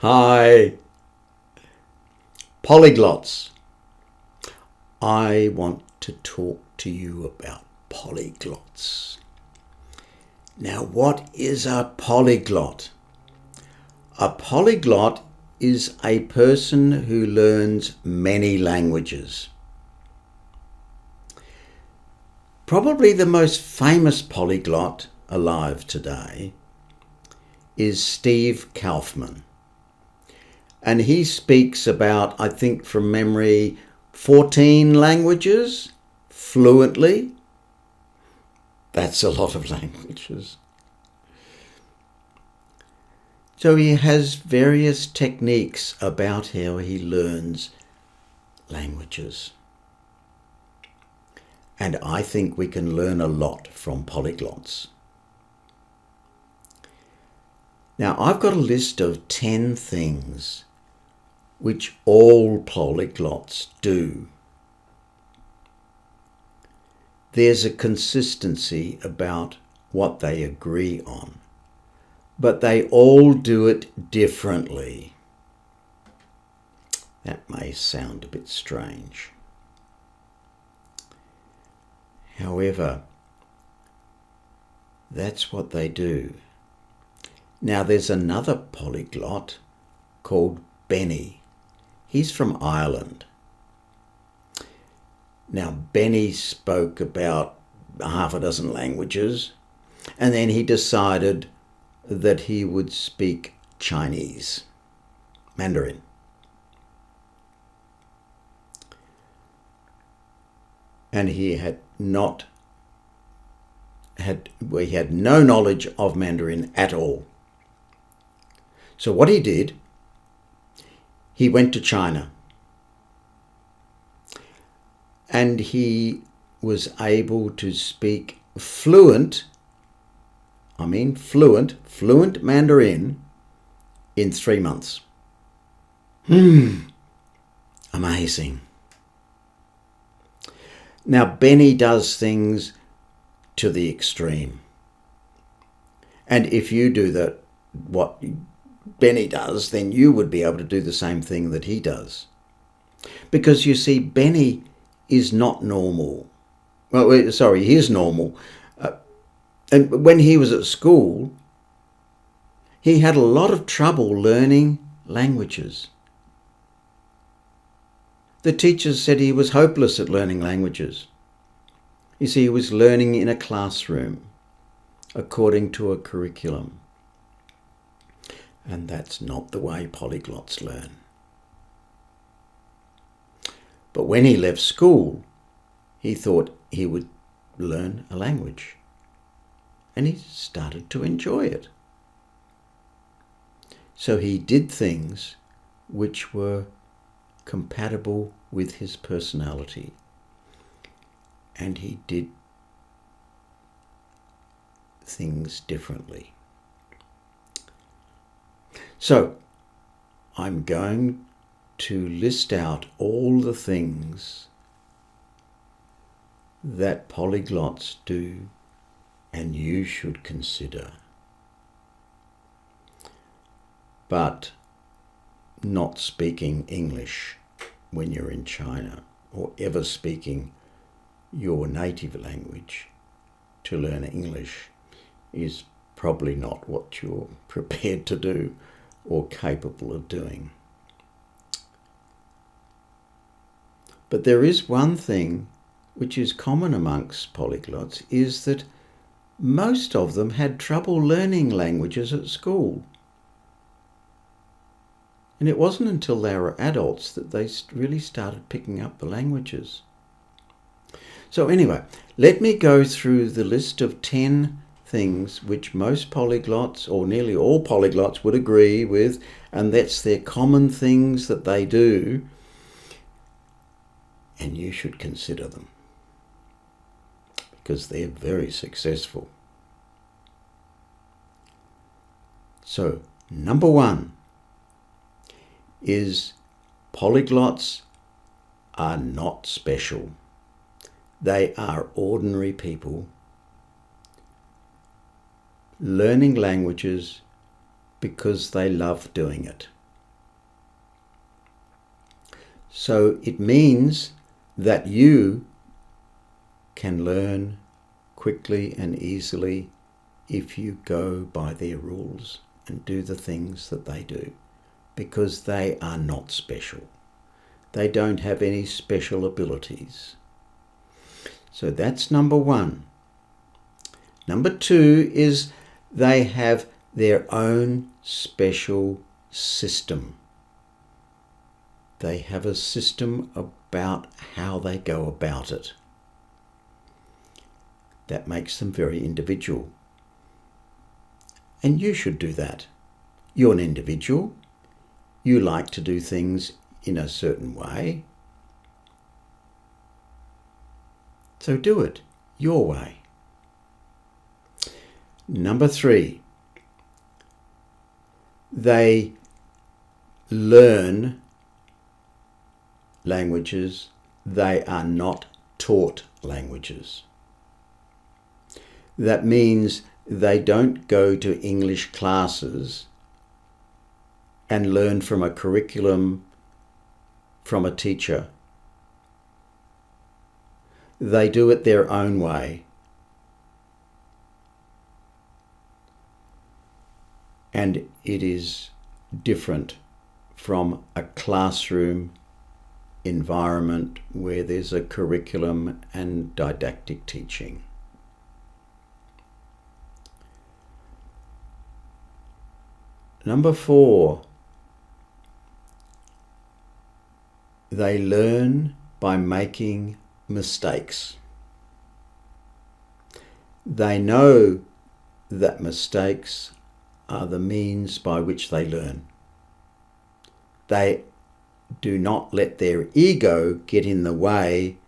Hi, polyglots. I want to talk to you about polyglots. Now, what is a polyglot? A polyglot is a person who learns many languages. Probably the most famous polyglot alive today is Steve Kaufman. And he speaks about, I think from memory, 14 languages fluently. That's a lot of languages. So he has various techniques about how he learns languages. And I think we can learn a lot from polyglots. Now, I've got a list of 10 things which all polyglots do. There's a consistency about what they agree on, but they all do it differently. That may sound a bit strange. However, that's what they do. Now, there's another polyglot called Benny. He's from Ireland. Now, Benny spoke about half a dozen languages, and then he decided that he would speak Chinese, Mandarin. And he had no knowledge of Mandarin at all. So what he did, he went to China and he was able to speak fluent Mandarin in 3 months. Amazing. Now, Benny does things to the extreme. And if you do that, what Benny does, then you would be able to do the same thing that he does. Because you see, Benny is not normal. Well, sorry, he is normal. And when he was at school, he had a lot of trouble learning languages. The teachers said he was hopeless at learning languages. You see, he was learning in a classroom according to a curriculum. And that's not the way polyglots learn. But when he left school, he thought he would learn a language. And he started to enjoy it. So he did things which were compatible with his personality. And he did things differently. So, I'm going to list out all the things that polyglots do and you should consider. But not speaking English when you're in China, or ever speaking your native language to learn English is probably not what you're prepared to do or capable of doing. But there is one thing which is common amongst polyglots, is that most of them had trouble learning languages at school. And it wasn't until they were adults that they really started picking up the languages. So anyway, let me go through the list of 10 things which most polyglots, or nearly all polyglots, would agree with, and that's their common things that they do, and you should consider them because they're very successful. So, number 1 is polyglots are not special. They are ordinary people learning languages because they love doing it. So it means that you can learn quickly and easily if you go by their rules and do the things that they do, because they are not special. They don't have any special abilities. So that's number one. Number two is they have their own special system. They have a system about how they go about it. That makes them very individual. And you should do that. You're an individual. You like to do things in a certain way. So do it your way. Number three, they learn languages. They are not taught languages. That means they don't go to English classes and learn from a curriculum from a teacher. They do it their own way. And it is different from a classroom environment where there's a curriculum and didactic teaching. Number four, they learn by making mistakes. They know that mistakes are the means by which they learn. They do not let their ego get in the way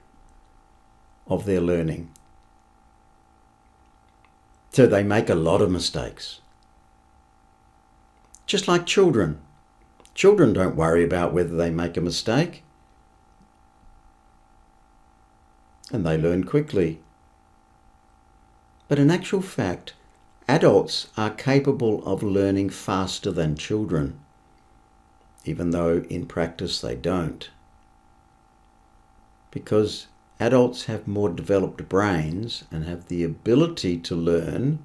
of their learning. So they make a lot of mistakes. Just like children. Children don't worry about whether they make a mistake. And they learn quickly. But in actual fact, adults are capable of learning faster than children, even though in practice they don't. Because adults have more developed brains and have the ability to learn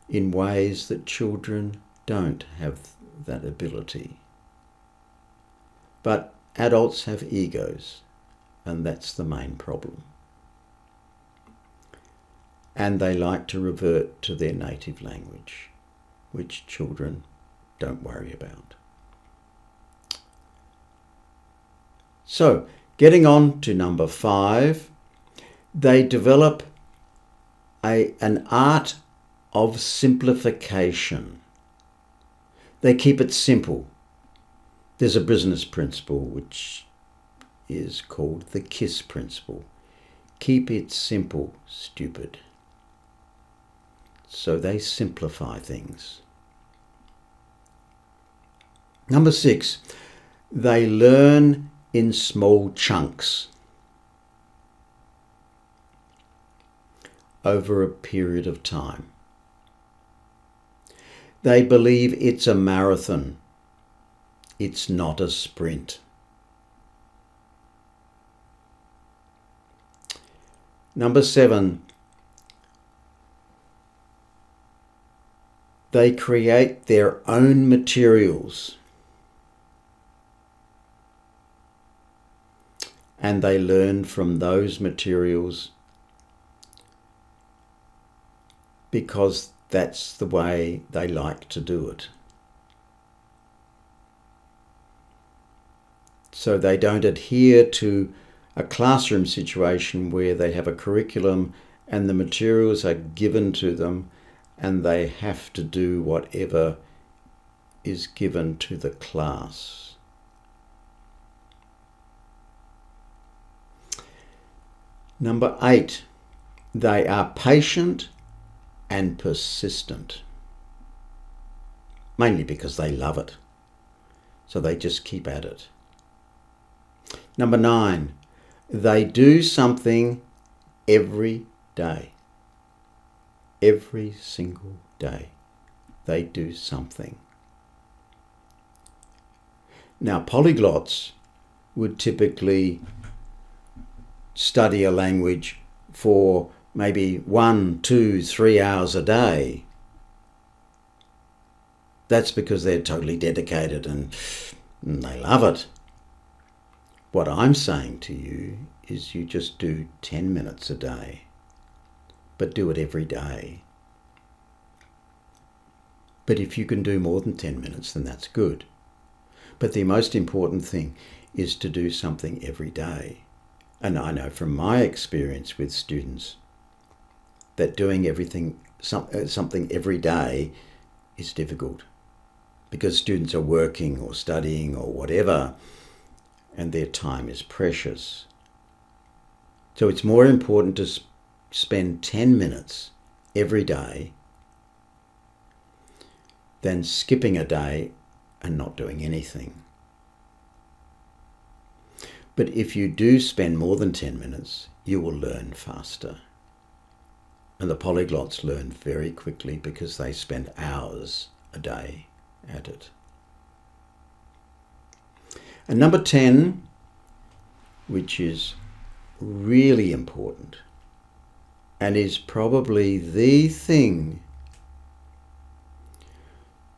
in ways that children don't have that ability. But adults have egos, and that's the main problem. And they like to revert to their native language, which children don't worry about. So, getting on to number 5, they develop an art of simplification. They keep it simple. There's a business principle which is called the KISS principle. Keep it simple, stupid. So they simplify things. Number 6, they learn in small chunks over a period of time. They believe it's a marathon. It's not a sprint. Number 7, they create their own materials. And they learn from those materials because that's the way they like to do it. So they don't adhere to a classroom situation where they have a curriculum and the materials are given to them and they have to do whatever is given to the class. Number 8, they are patient and persistent, mainly because they love it. So they just keep at it. Number 9, they do something every day. Every single day they do something. Now, polyglots would typically study a language for maybe 1, 2, 3 hours a day. That's because they're totally dedicated and they love it. What I'm saying to you is you just do 10 minutes a day, but do it every day. But if you can do more than 10 minutes, then that's good. But the most important thing is to do something every day. And I know from my experience with students that doing something every day is difficult, because students are working or studying or whatever, and their time is precious. So it's more important to spend 10 minutes every day than skipping a day and not doing anything. But if you do spend more than 10 minutes, you will learn faster. And the polyglots learn very quickly because they spend hours a day at it. And number 10, which is really important and is probably the thing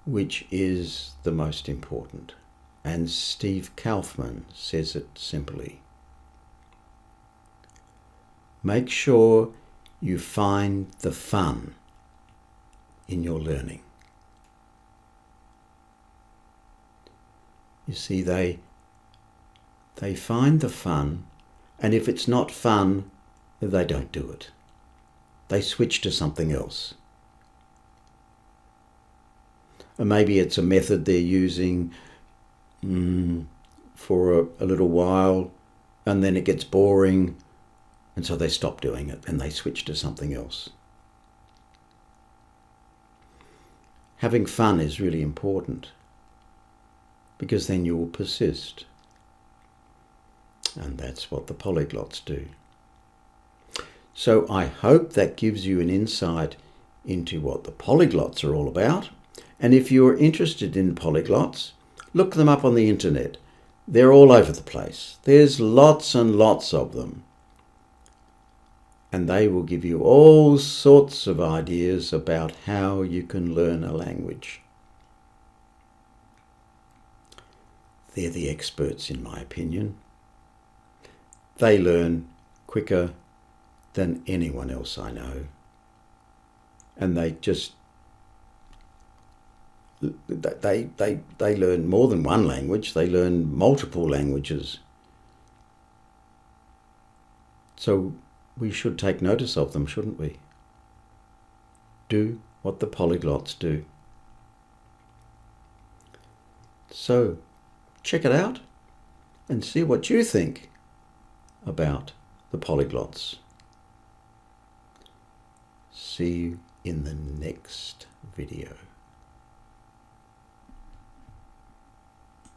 which is the most important, and Steve Kaufman says it simply: make sure you find the fun in your learning. You see, they find the fun, and if it's not fun, they don't do it. They switch to something else. And maybe it's a method they're using for a little while, and then it gets boring, and so they stop doing it and they switch to something else. Having fun is really important, because then you will persist. And that's what the polyglots do. So I hope that gives you an insight into what the polyglots are all about. And if you're interested in polyglots, look them up on the internet. They're all over the place. There's lots and lots of them. And they will give you all sorts of ideas about how you can learn a language. They're the experts, in my opinion. They learn quicker than anyone else I know. And they learn more than one language. They learn multiple languages. So we should take notice of them, shouldn't we? Do what the polyglots do. So check it out and see what you think about the polyglots. See you in the next video.